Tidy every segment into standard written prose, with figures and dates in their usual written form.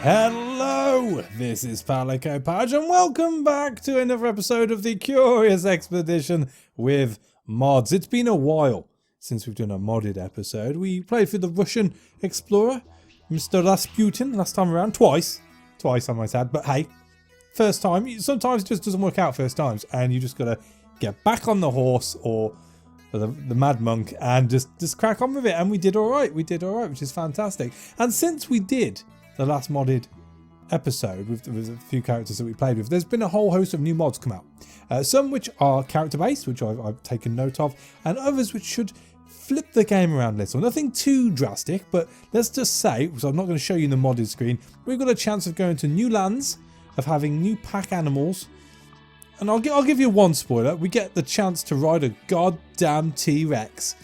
Hello, this is Palico Page and welcome back to another episode of the Curious Expedition with mods. It's been a while since we've done a modded episode. We played through the Russian explorer, Mr. Rasputin, last time around. Twice I might add, but hey, first time. Sometimes it just doesn't work out first times and you just gotta get back on the horse or the mad monk and just crack on with it. And we did alright, which is fantastic. And since we did the last modded episode with a few characters that we played with, there's been a whole host of new mods come out. Some which are character based, which I've taken note of, and others which should flip the game around a little. Nothing too drastic, but let's just say, so I'm not going to show you the modded screen, we've got a chance of going to new lands, of having new pack animals, and I'll give you one spoiler. We get the chance to ride a goddamn T-Rex.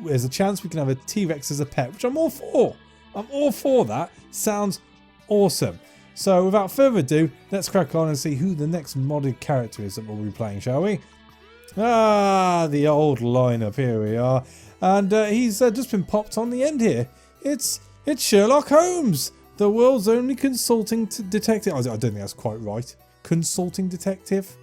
There's a chance we can have a T-Rex as a pet, which I'm all for. I'm all for that. Sounds awesome. So without further ado, let's crack on and see who the next modded character is that we'll be playing, shall we? Ah, the old lineup. Here we are. And he's just been popped on the end here. It's Sherlock Holmes, the world's only consulting detective. I don't think that's quite right. Consulting detective?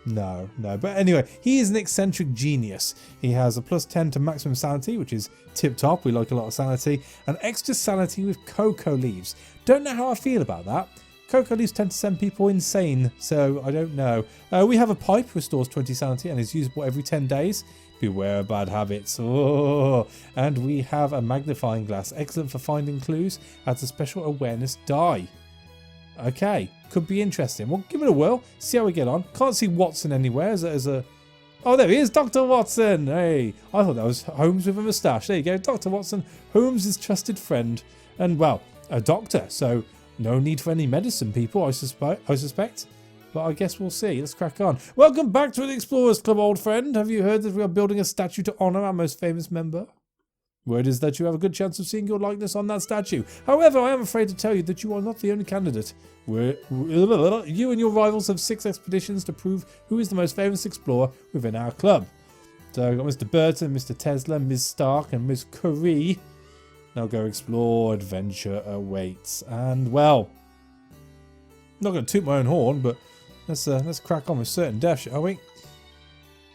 No. But anyway, he is an eccentric genius. He has a +10 to maximum sanity, which is tip-top. We like a lot of sanity. And extra sanity with cocoa leaves. Don't know how I feel about that. Cocoa leaves tend to send people insane, so I don't know. We have a pipe, restores 20 sanity and is usable every 10 days. Beware of bad habits. Oh. And we have a magnifying glass, excellent for finding clues. Adds a special awareness die. Okay, could be interesting. We'll give it a whirl, see how we get on. Can't see Watson anywhere as a... Oh, there he is, Dr. Watson. Hey, I thought that was Holmes with a moustache. There you go, Dr. Watson, Holmes' trusted friend. And, well, a doctor, so no need for any medicine, people, I suspect. But I guess we'll see. Let's crack on. Welcome back to the Explorers Club, old friend. Have you heard that we are building a statue to honour our most famous member? Word is that you have a good chance of seeing your likeness on that statue. However, I am afraid to tell you that you are not the only candidate. You and your rivals have 6 expeditions to prove who is the most famous explorer within our club. So we've got Mr. Burton, Mr. Tesla, Ms. Stark and Ms. Curry. Now go explore, adventure awaits. And well, I'm not going to toot my own horn, but let's crack on with certain death, shall we?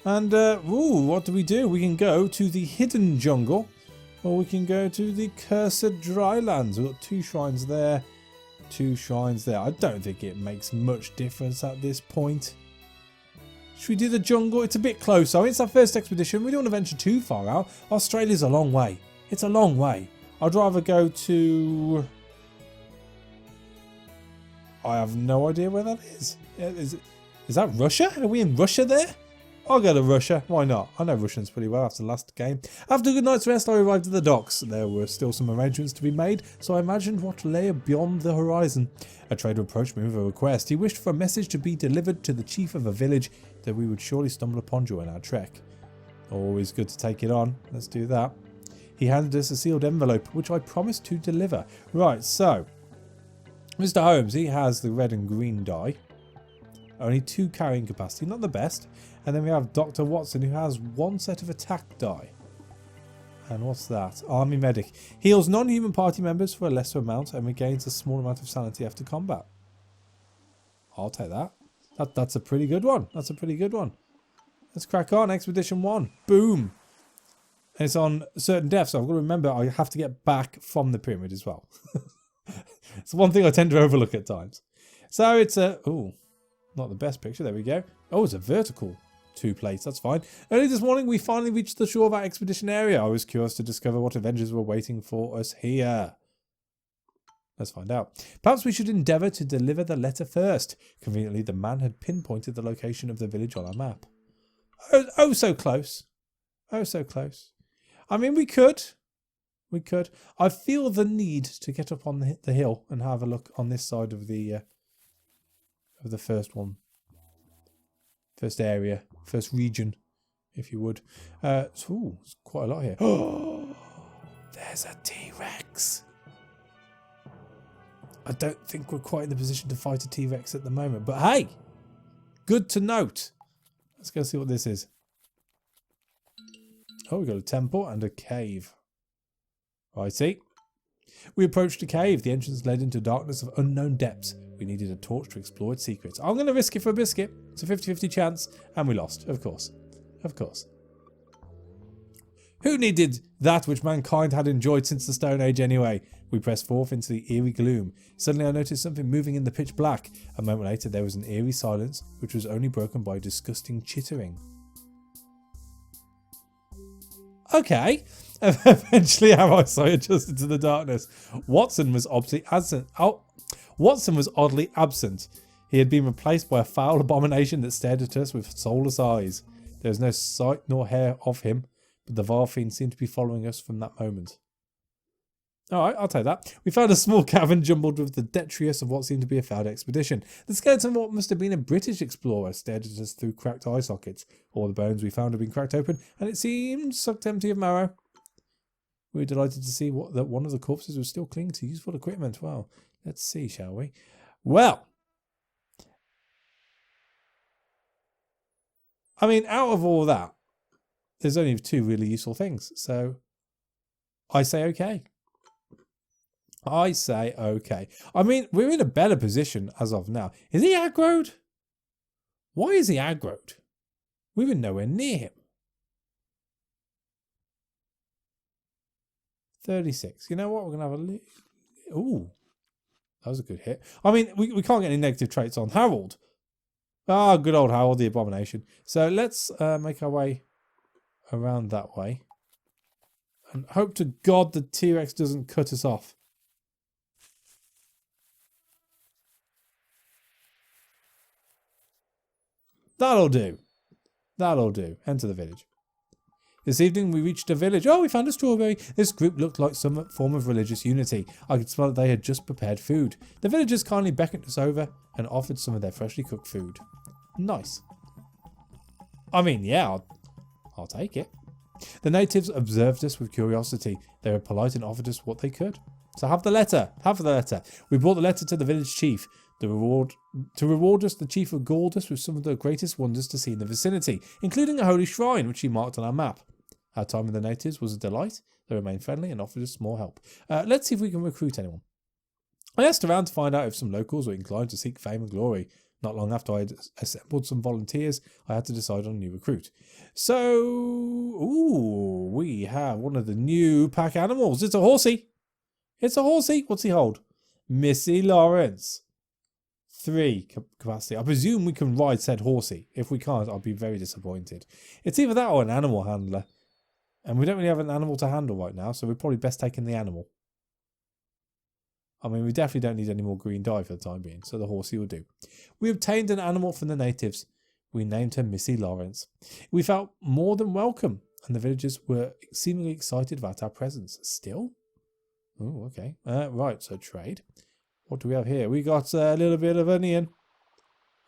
And what do? We can go to the hidden jungle. Or we can go to the cursed drylands. We've got 2 shrines there, 2 shrines there. I don't think it makes much difference at this point. Should we do the jungle? It's a bit close. I mean, it's our first expedition. We don't want to venture too far out. Australia's a long way. It's a long way. I'd rather go to... I have no idea where that is. Is that Russia? Are we in Russia there? I'll go to Russia. Why not? I know Russians pretty well after the last game. After a good night's rest, I arrived at the docks. There were still some arrangements to be made, so I imagined what lay beyond the horizon. A trader approached me with a request. He wished for a message to be delivered to the chief of a village that we would surely stumble upon during our trek. Always good to take it on. Let's do that. He handed us a sealed envelope, which I promised to deliver. Right, so Mr. Holmes, he has the red and green die. Only 2 carrying capacity, not the best. And then we have Dr. Watson, who has 1 set of attack die. And what's that? Army Medic. Heals non-human party members for a lesser amount and regains a small amount of sanity after combat. I'll take that. That's a pretty good one. That's a pretty good one. Let's crack on. Expedition 1. Boom. And it's on certain deaths, so I've got to remember I have to get back from the pyramid as well. It's one thing I tend to overlook at times. So it's a... Ooh. Not the best picture. There we go. Oh, it's a vertical 2 plates. That's fine. Early this morning, we finally reached the shore of our expedition area. I was curious to discover what adventures were waiting for us here. Let's find out. Perhaps we should endeavour to deliver the letter first. Conveniently, the man had pinpointed the location of the village on our map. Oh, so close. Oh, so close. I mean, we could. We could. I feel the need to get up on the hill and have a look on this side of the first one. First area. First region, if you would. Ooh, there's quite a lot here. Oh, there's a T-Rex. I don't think we're quite in the position to fight a T-Rex at the moment. But hey, good to note. Let's go see what this is. Oh, we've got a temple and a cave. Righty. We approached a cave. The entrance led into darkness of unknown depths. We needed a torch to explore its secrets. I'm going to risk it for a biscuit. It's a 50-50 chance. And we lost, of course. Of course. Who needed that which mankind had enjoyed since the Stone Age anyway? We pressed forth into the eerie gloom. Suddenly I noticed something moving in the pitch black. A moment later there was an eerie silence, which was only broken by disgusting chittering. Okay. Eventually our eyesight adjusted to the darkness. Watson was oddly absent. He had been replaced by a foul abomination that stared at us with soulless eyes. There was no sight nor hair of him, but the vile fiend seemed to be following us from that moment. Alright, I'll take that. We found a small cavern jumbled with the detritus of what seemed to be a failed expedition. The skeleton of what must have been a British explorer stared at us through cracked eye sockets. All the bones we found had been cracked open, and it seemed sucked empty of marrow. We were delighted to see that one of the corpses was still clinging to useful equipment. Well, let's see, shall we? Well, I mean, out of all that, there's only two really useful things. So, I say okay. I say okay. I mean, we're in a better position as of now. Is he aggroed? Why is he aggroed? We were nowhere near him. 36. You know what? We're going to have a look. Ooh. That was a good hit. I mean, we can't get any negative traits on Harold. Ah, good old Harold, the abomination. So let's make our way around that way. And hope to God the T-Rex doesn't cut us off. That'll do. That'll do. Enter the village. This evening we reached a village. Oh, we found a strawberry. This group looked like some form of religious unity. I could smell that they had just prepared food. The villagers kindly beckoned us over and offered some of their freshly cooked food. Nice. I mean, yeah, I'll take it. The natives observed us with curiosity. They were polite and offered us what they could. So have the letter. Have the letter. We brought the letter to the village chief. To reward us, the chief regaled us with some of the greatest wonders to see in the vicinity, including a holy shrine, which he marked on our map. Our time with the natives was a delight. They remained friendly and offered us more help. Let's see if we can recruit anyone. I asked around to find out if some locals were inclined to seek fame and glory. Not long after I had assembled some volunteers, I had to decide on a new recruit. So, ooh, we have one of the new pack animals. It's a horsey. It's a horsey. What's he hold? Missy Lawrence. 3 capacity. I presume we can ride said horsey. If we can't, I'll be very disappointed. It's either that or an animal handler. And we don't really have an animal to handle right now, so we're probably best taking the animal. I mean, we definitely don't need any more green dye for the time being, so the horsey will do. We obtained an animal from the natives. We named her Missy Lawrence. We felt more than welcome, and the villagers were seemingly excited about our presence. Still? Oh, okay. Right, so trade. What do we have here? We got a little bit of onion.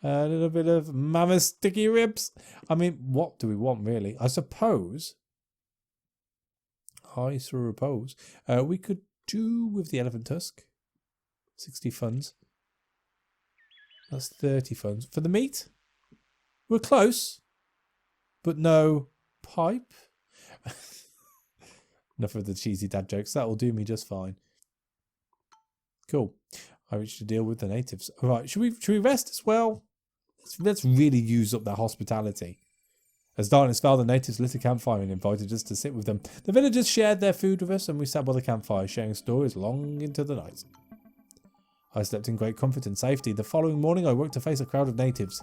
A little bit of mama sticky ribs. I mean, what do we want, really? I suppose we could do with the elephant tusk. 60 funds. That's 30 funds. For the meat, we're close, but no pipe. Enough of the cheesy dad jokes. That will do me just fine. Cool. I reached a deal with the natives. All right, should we rest as well? Let's really use up their hospitality. As darkness fell, the natives lit a campfire and invited us to sit with them. The villagers shared their food with us, and we sat by the campfire, sharing stories long into the night. I slept in great comfort and safety. The following morning, I woke to face a crowd of natives.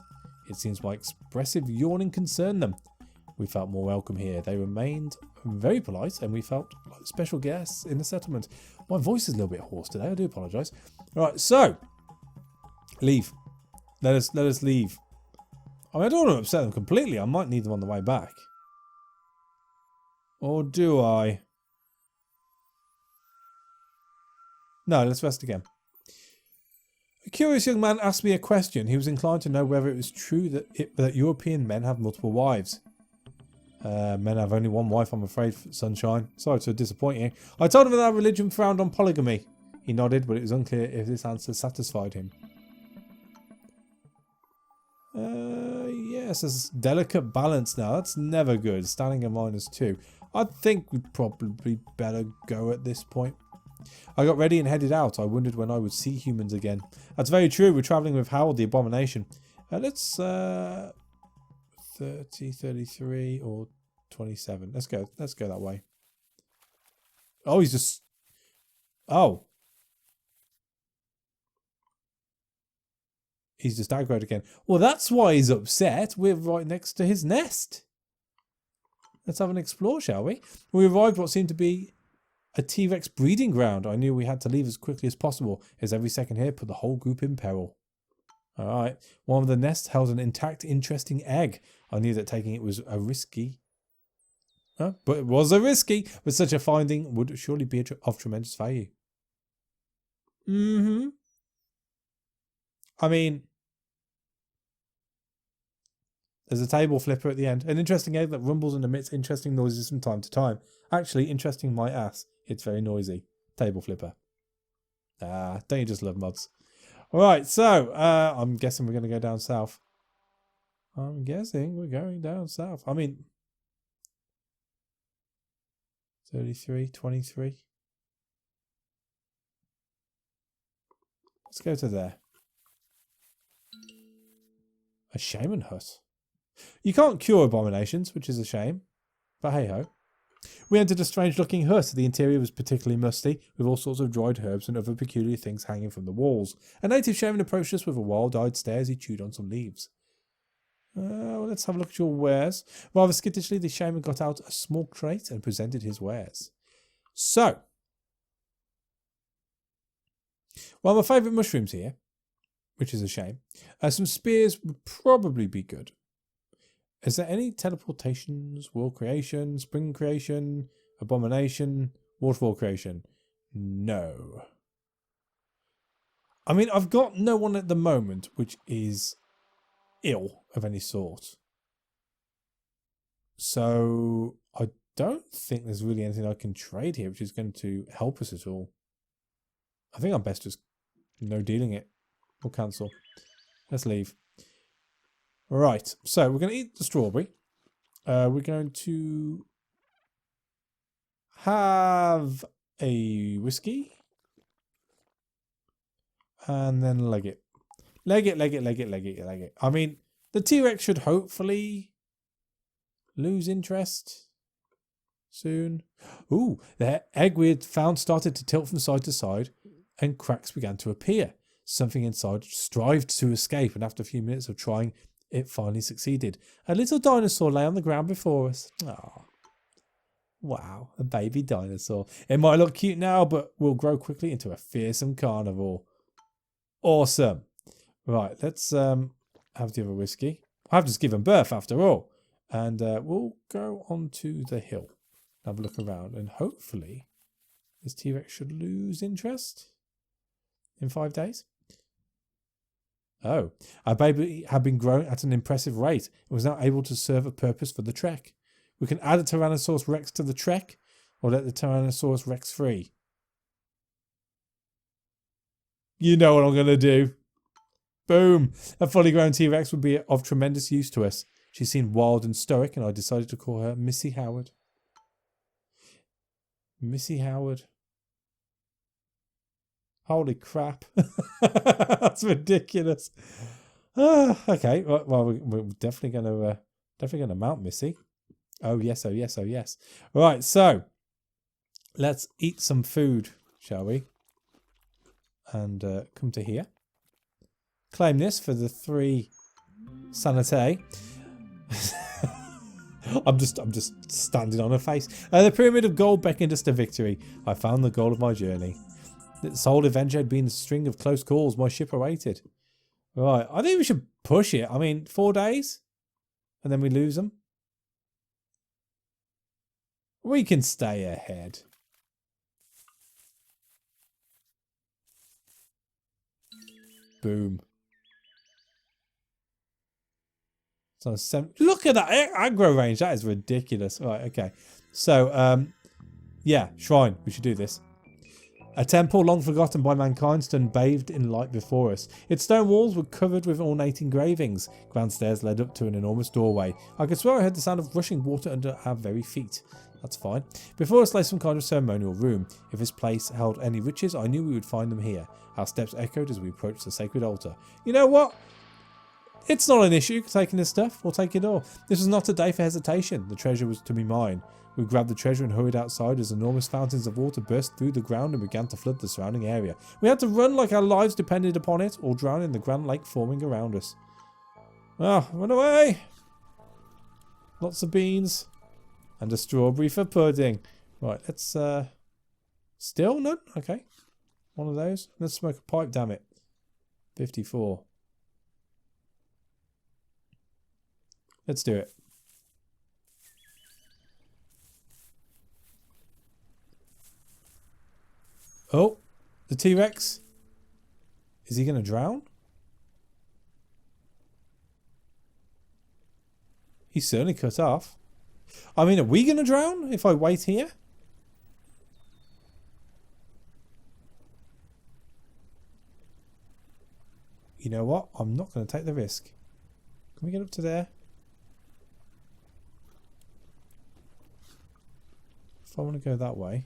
It seems my expressive yawning concerned them. We felt more welcome here. They remained very polite, and we felt like special guests in the settlement. My voice is a little bit hoarse today. I do apologise. All right, so leave. Let us leave. I mean, I don't want to upset them completely. I might need them on the way back. Or do I? No, let's rest again. A curious young man asked me a question. He was inclined to know whether it was true that European men have multiple wives. Men have only one wife, I'm afraid, sunshine. Sorry to disappoint you. I told him that our religion frowned on polygamy. He nodded, but it was unclear if this answer satisfied him. Yes, there's delicate balance now. That's never good. Standing at -2. I think we'd probably better go at this point. I got ready and headed out. I wondered when I would see humans again. That's very true. We're travelling with Howard the Abomination. Let's 30, 33 or 27. Let's go that way. Oh, he's just... Oh. He's just aggroed again. Well, that's why he's upset. We're right next to his nest. Let's have an explore, shall we? We arrived what seemed to be a T-Rex breeding ground. I knew we had to leave as quickly as possible, as every second here put the whole group in peril. Alright. One of the nests held an intact, interesting egg. I knew that taking it was a risky... But it was a risky. But such a finding would surely be of tremendous value. I mean... There's a table flipper at the end. An interesting egg that rumbles and emits interesting noises from time to time. Actually, interesting my ass. It's very noisy. Table flipper. Ah, don't you just love mods? Alright, so, I'm guessing we're going to go down south. I'm guessing we're going down south. I mean... 33, 23. Let's go to there. A shaman hut. You can't cure abominations, which is a shame. But hey-ho. We entered a strange-looking hut. The interior was particularly musty, with all sorts of dried herbs and other peculiar things hanging from the walls. A native shaman approached us with a wild-eyed stare as he chewed on some leaves. Well, let's have a look at your wares. Rather skittishly, the shaman got out a small crate and presented his wares. So. Well, my favourite mushrooms here, which is a shame. Some spears would probably be good. Is there any teleportations, world creation, spring creation, abomination, waterfall creation? No. I mean, I've got no one at the moment which is ill of any sort. So I don't think there's really anything I can trade here which is going to help us at all. I think I'm best just no dealing it. We'll cancel. Let's leave. Right, so we're going to eat the strawberry. We're going to have a whiskey. And then leg it. Leg it. I mean, the T-Rex should hopefully lose interest soon. Ooh, the egg we had found started to tilt from side to side and cracks began to appear. Something inside strived to escape, and after a few minutes of trying, it finally succeeded. A little dinosaur lay on the ground before us. Oh, wow, a baby dinosaur. It might look cute now, but will grow quickly into a fearsome carnivore. Awesome. Right, let's have the other whiskey. I've just given birth after all. And we'll go onto the hill. Have a look around, and hopefully this T-Rex should lose interest in 5 days. Oh, our baby had been growing at an impressive rate and was now able to serve a purpose for the trek. We can add a Tyrannosaurus Rex to the trek or let the Tyrannosaurus Rex free. You know what I'm going to do. Boom. A fully grown T-Rex would be of tremendous use to us. She seemed wild and stoic, and I decided to call her Missy Howard. Missy Howard. Holy crap. That's ridiculous. Okay, well, we're definitely going to mount Missy. Oh yes, oh yes, oh yes. Right, so let's eat some food, shall we? And come to here. Claim this for the 3 sanité. I'm just standing on her face. The pyramid of gold beckoned us to victory. I found the goal of my journey. This whole adventure had been a string of close calls. My ship awaited. Right, I think we should push it. I mean, 4 days, and then we lose them. We can stay ahead. Boom. It's on a 7. Look at that aggro range. That is ridiculous. Right, okay. So, yeah, shrine. We should do this. A temple long forgotten by mankind stood bathed in light before us. Its stone walls were covered with ornate engravings. Grand stairs led up to an enormous doorway. I could swear I heard the sound of rushing water under our very feet. That's fine. Before us lay some kind of ceremonial room. If this place held any riches, I knew we would find them here. Our steps echoed as we approached the sacred altar. You know what? It's not an issue taking this stuff. We'll take it all. This was not a day for hesitation. The treasure was to be mine. We grabbed the treasure and hurried outside as enormous fountains of water burst through the ground and began to flood the surrounding area. We had to run like our lives depended upon it, or drown in the grand lake forming around us. Ah, run away! Lots of beans. And a strawberry for pudding. Right, let's, still none? Okay. One of those. Let's smoke a pipe, damn it. 54. Let's do it. Oh, the T-Rex. Is he going to drown? He's certainly cut off. I mean, are we going to drown if I wait here? You know what? I'm not going to take the risk. Can we get up to there? If I want to go that way.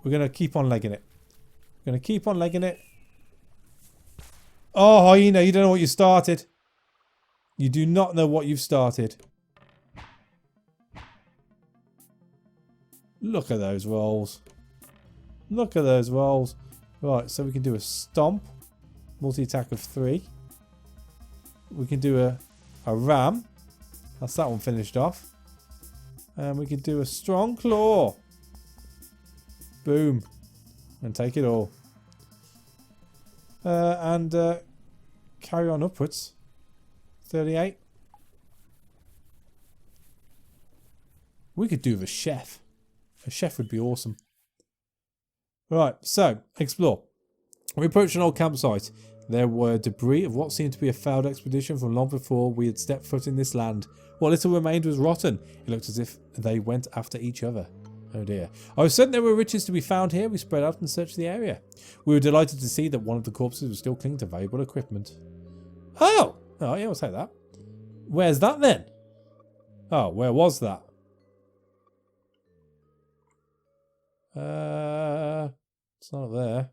We're going to keep on legging it. We're going to keep on legging it. Oh, hyena, you don't know what you started. You do not know what you've started. Look at those rolls. Look at those rolls. Right, so we can do a stomp. Multi-attack of 3. We can do a ram. That's that one finished off. And we can do a strong claw. Boom. And take it all. And carry on upwards. 38. We could do the chef. A chef would be awesome. Right, so, explore. We approached an old campsite. There were debris of what seemed to be a failed expedition from long before we had stepped foot in this land. What little remained was rotten. It looked as if they went after each other. Oh dear. I was certain there were riches to be found here. We spread out and searched the area. We were delighted to see that one of the corpses was still clinging to valuable equipment. Oh! Oh yeah, we'll take that. Where's that then? Oh, where was that? It's not there.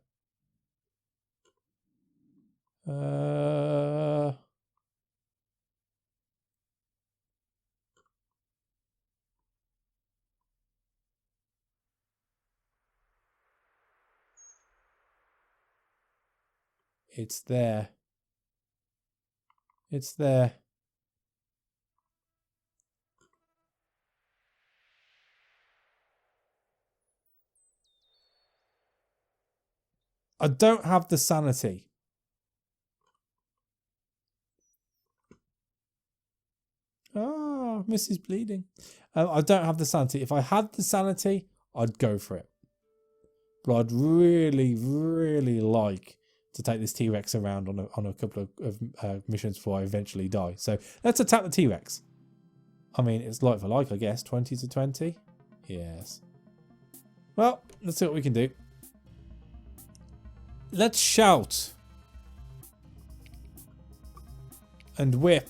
It's there. It's there. I don't have the sanity. Oh, Mrs. Bleeding. I don't have the sanity. If I had the sanity, I'd go for it. But I'd really, really like to take this T-Rex around on a couple of missions before I eventually die. So let's attack the T-Rex. I mean, it's like for like, I guess. 20 to 20? Yes. Well, let's see what we can do. Let's shout. And whip.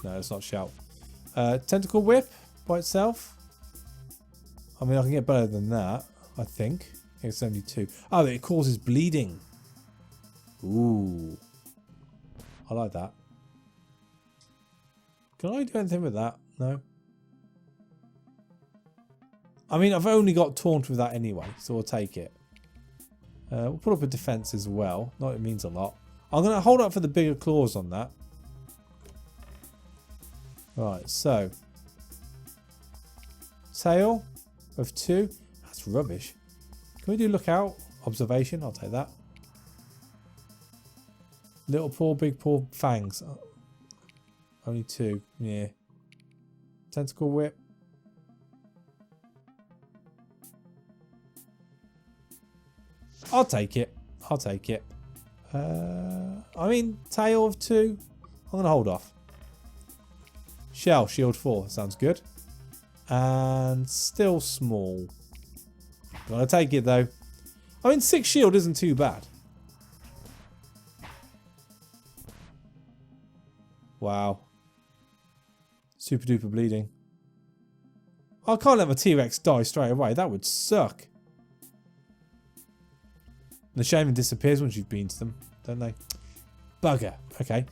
No, let's not shout. Tentacle whip by itself. I mean, I can get better than that, I think. It's only 2. Oh, it causes bleeding. Ooh. I like that. Can I do anything with that? No. I mean, I've only got taunt with that anyway, so we'll take it. We'll put up a defense as well. Not it means a lot. I'm going to hold up for the bigger claws on that. Right, so. Tail of 2. That's rubbish. Can we do lookout? Observation, I'll take that. Little paw, big paw, fangs. Oh, only 2, yeah. Tentacle whip. I'll take it. I'll take it. I mean, tail of 2. I'm going to hold off. Shell, shield 4. Sounds good. And still small. Gonna take it though. I mean, 6 shield isn't too bad. Wow. Super duper bleeding. I can't let my T-Rex die straight away. That would suck. The shaman disappears once you've been to them, don't they? Bugger. Okay.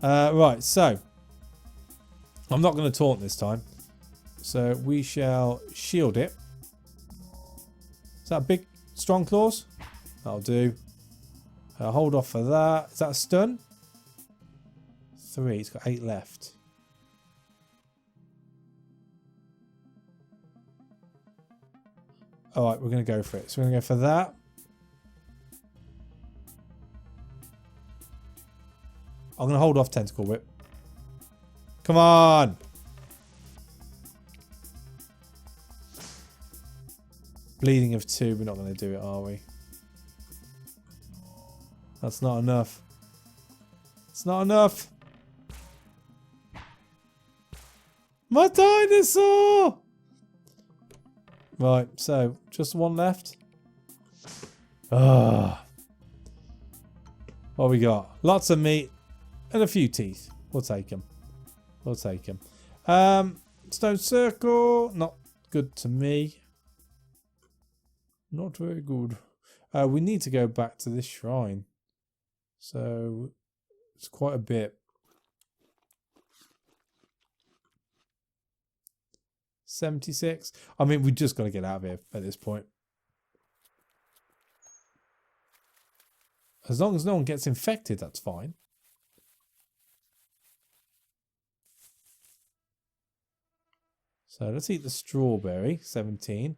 Right, so. I'm not going to taunt this time. So we shall shield it. Is that a big, strong claws? That'll do. Hold off for that. Is that a stun? 3. It's got 8 left. Alright, we're going to go for it. So we're going to go for that. I'm going to hold off Tentacle Whip. Come on! Bleeding of 2. We're not going to do it, are we? That's not enough. It's not enough. My dinosaur! Right, so just 1 left. Ah. What we got? Lots of meat and a few teeth. We'll take them. We'll take them. Stone circle. Not good to me. Not very good. We need to go back to this shrine. So it's quite a bit. 76. I mean, we just got to get out of here at this point. As long as no one gets infected, that's fine. So let's eat the strawberry. 17.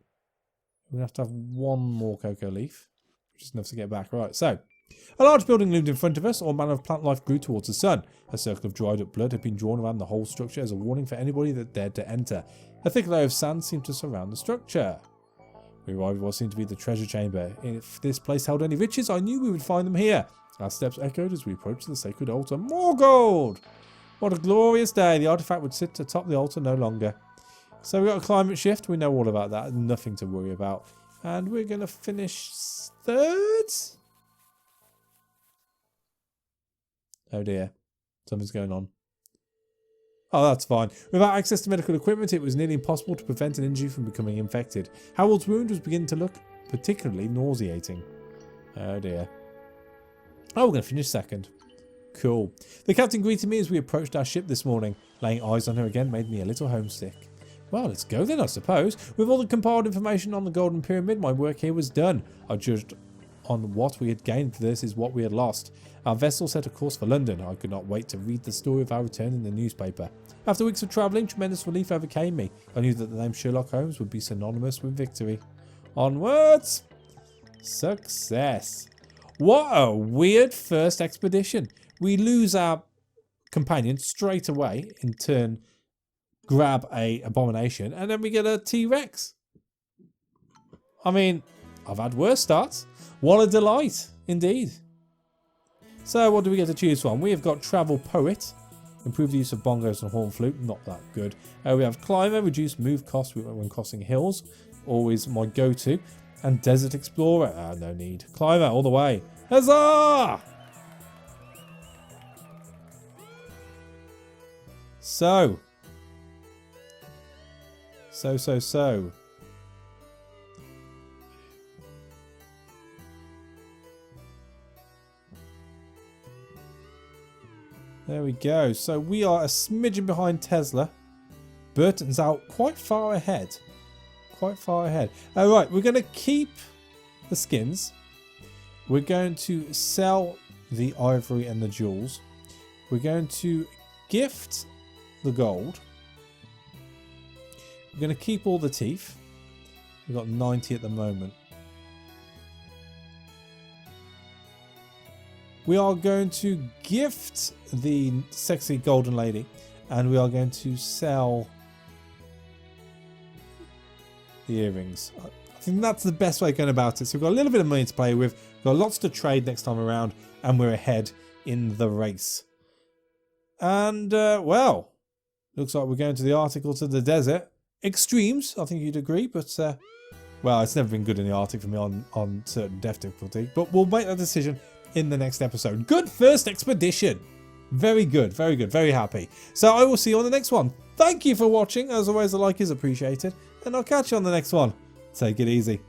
We're going to have 1 more cocoa leaf. Which is enough to get back. Right, so. A large building loomed in front of us. All manner of plant life grew towards the sun. A circle of dried up blood had been drawn around the whole structure as a warning for anybody that dared to enter. A thick layer of sand seemed to surround the structure. We arrived at what seemed to be the treasure chamber. If this place held any riches, I knew we would find them here. Our steps echoed as we approached the sacred altar. More gold! What a glorious day. The artifact would sit atop the altar no longer. So we got a climate shift. We know all about that. Nothing to worry about. And we're going to finish 3rd? Oh dear. Something's going on. Oh, that's fine. Without access to medical equipment, it was nearly impossible to prevent an injury from becoming infected. Harold's wound was beginning to look particularly nauseating. Oh dear. Oh, we're going to finish 2nd. Cool. The captain greeted me as we approached our ship this morning. Laying eyes on her again made me a little homesick. Well, let's go then, I suppose. With all the compiled information on the Golden Pyramid, my work here was done. I judged on what we had gained versus what we had lost. Our vessel set a course for London. I could not wait to read the story of our return in the newspaper. After weeks of travelling, tremendous relief overcame me. I knew that the name Sherlock Holmes would be synonymous with victory. Onwards! Success! What a weird first expedition. We lose our companion straight away, in turn grab a abomination, and then we get a T-Rex. I mean, I've had worse starts. What a delight, indeed. So what do we get to choose from? We have got Travel Poet, improve the use of bongos and horn flute, not that good. We have Climber, reduce move cost when crossing hills, always my go-to. And Desert Explorer, no need. Climber, all the way. Huzzah! So. There we go. So we are a smidgen behind Tesla. Burton's out quite far ahead. Alright, we're going to keep the skins. We're going to sell the ivory and the jewels. We're going to gift the gold. We're going to keep all the teeth. We've got 90 at the moment. We are going to gift the sexy golden lady, and we are going to sell the earrings. I think that's the best way of going about it. So we've got a little bit of money to play with. We've got lots to trade next time around, and we're ahead in the race. And, well, looks like we're going to the Arctic or to the desert. Extremes, I think you'd agree, but, well, it's never been good in the Arctic for me on certain depth difficulty. But we'll make that decision in the next episode. Good first expedition. Very good, very good, very happy. So I will see you on the next one. Thank you for watching. As always, a like is appreciated. and I'll catch you on the next one. Take it easy.